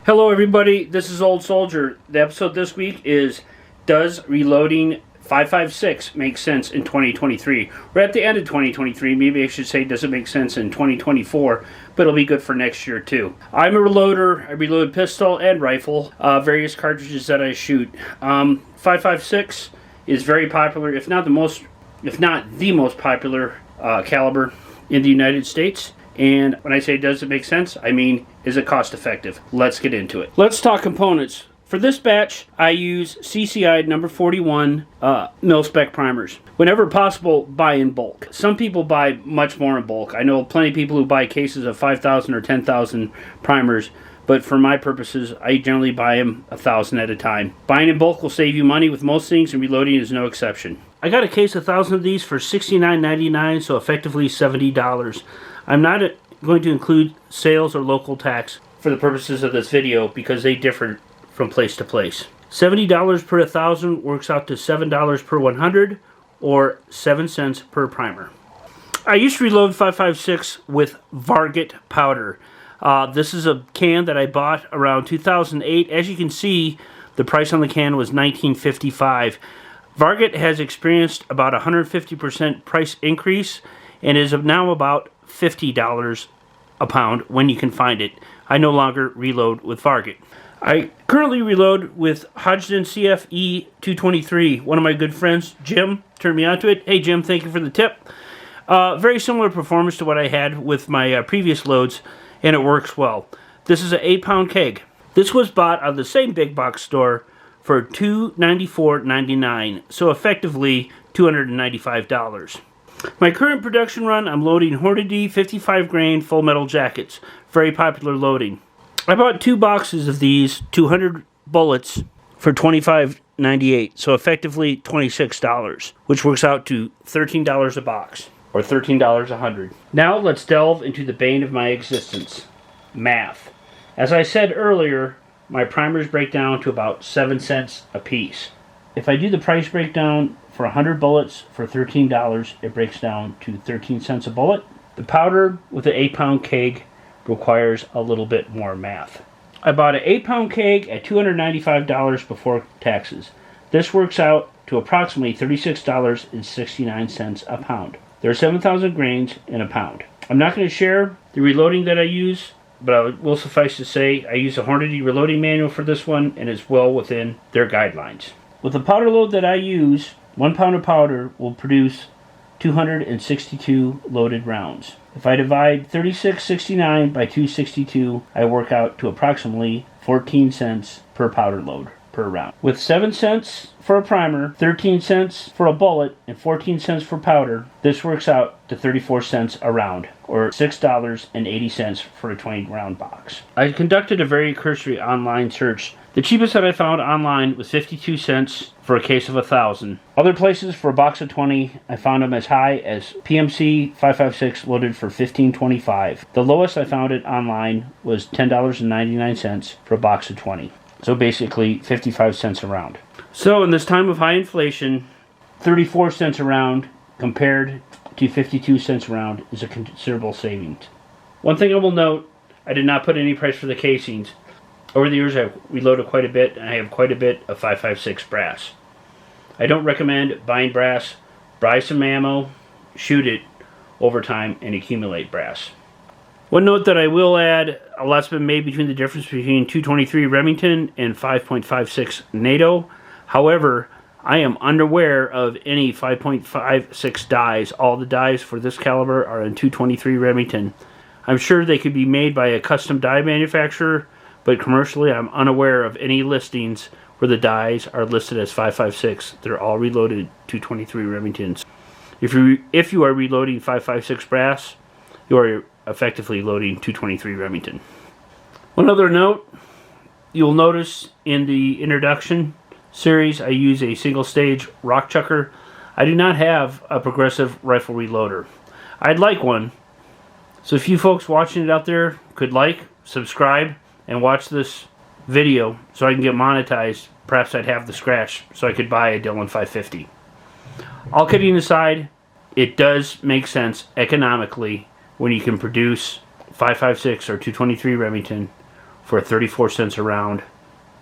Hello everybody, this is Old Soldier. The episode this week is Does Reloading 5.56 make sense in 2023? We're at the end of 2023, maybe I should say does it make sense in 2024, but it'll be good for next year too. I'm a reloader, I reload pistol and rifle, various cartridges that I shoot. 5.56 is very popular, if not the most popular caliber in the United States. And when I say does it make sense, I mean, is it cost effective? Let's get into it. Let's talk components. For this batch, I use CCI number 41 mil-spec primers. Whenever possible, buy in bulk. Some people buy much more in bulk. I know plenty of people who buy cases of 5,000 or 10,000 primers, but for my purposes, I generally buy them 1,000 at a time. Buying in bulk will save you money with most things, and reloading is no exception. I got a case of 1,000 of these for $69.99, so effectively $70. I'm not going to include sales or local tax for the purposes of this video because they differ from place to place. $70 per 1,000 works out to $7 per 100 or 7 cents per primer. I used to reload 5.56 with Varget powder. This is a can that I bought around 2008. As you can see, the price on the can was $19.55. Varget has experienced about 150% price increase and is now about $50 a pound when you can find it. I no longer reload with Varget. I currently reload with Hodgdon CFE 223. One of my good friends, Jim, turned me onto it. Hey Jim, thank you for the tip. Very similar performance to what I had with my previous loads, and it works well. This is an 8-pound keg. This was bought at the same big box store for $294.99, so effectively $295. My current production run, I'm loading Hornady 55 grain full metal jackets. Very popular loading. I bought 2 boxes of these 200 bullets for $25.98, so effectively $26, which works out to $13 a box, or $13 a 100. Now let's delve into the bane of my existence, math. As I said earlier, my primers break down to about 7 cents a piece. If I do the price breakdown for 100 bullets for $13, it breaks down to 13 cents a bullet. The powder with the 8-pound keg requires a little bit more math. I bought an 8-pound keg at $295 before taxes. This works out to approximately $36.69 a pound. There are 7,000 grains in a pound. I'm not going to share the reloading that I use, but I will suffice to say I use a Hornady reloading manual for this one, and it's well within their guidelines. With the powder load that I use, 1 pound of powder will produce 262 loaded rounds. If I divide 36.69 by 262, I work out to approximately 14 cents per powder load per round. With 7 cents for a primer, 13 cents for a bullet, and 14 cents for powder, this works out to 34 cents a round, or $6.80 for a 20-round box. I conducted a very cursory online search. The cheapest that I found online was 52 cents for a case of 1,000. Other places for a box of 20, I found them as high as PMC 5.56 loaded for $15.25. The lowest I found it online was $10.99 for a box of 20. So basically 55 cents a round. So in this time of high inflation, 34 cents a round compared to 52 cents a round is a considerable savings. One thing I will note, I did not put any price for the casings. Over the years I've reloaded quite a bit, and I have quite a bit of 5.56 brass. I don't recommend buying brass. Buy some ammo, shoot it over time, and accumulate brass. One note that I will add, a lot's been made between the difference between 223 Remington and 5.56 NATO. However, I am unaware of any 5.56 dies. All the dies for this caliber are in 223 Remington. I'm sure they could be made by a custom die manufacturer, but commercially I'm unaware of any listings where the dies are listed as 5.56. They're all reloaded 223 Remingtons. If you are reloading 5.56 brass, you are effectively loading 223 Remington. One other note, you'll notice in the introduction series I use a single stage rock chucker. I do not have a progressive rifle reloader. I'd like one. So if you folks watching it out there could subscribe, and watch this video so I can get monetized, perhaps I'd have the scratch so I could buy a Dillon 550. All kidding aside, it does make sense economically when you can produce 5.56 or 223 Remington for 34 cents a round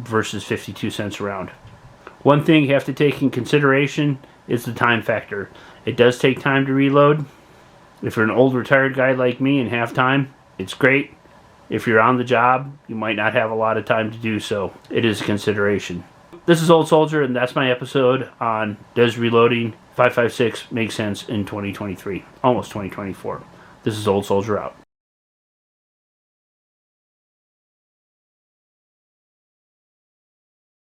versus 52 cents a round. One thing you have to take in consideration is the time factor. It does take time to reload. If you're an old retired guy like me and have time, it's great. If you're on the job, you might not have a lot of time to do so. It is a consideration. This is Old Soldier, and that's my episode on does reloading 5.56 make sense in 2023, almost 2024. This is Old Soldier out.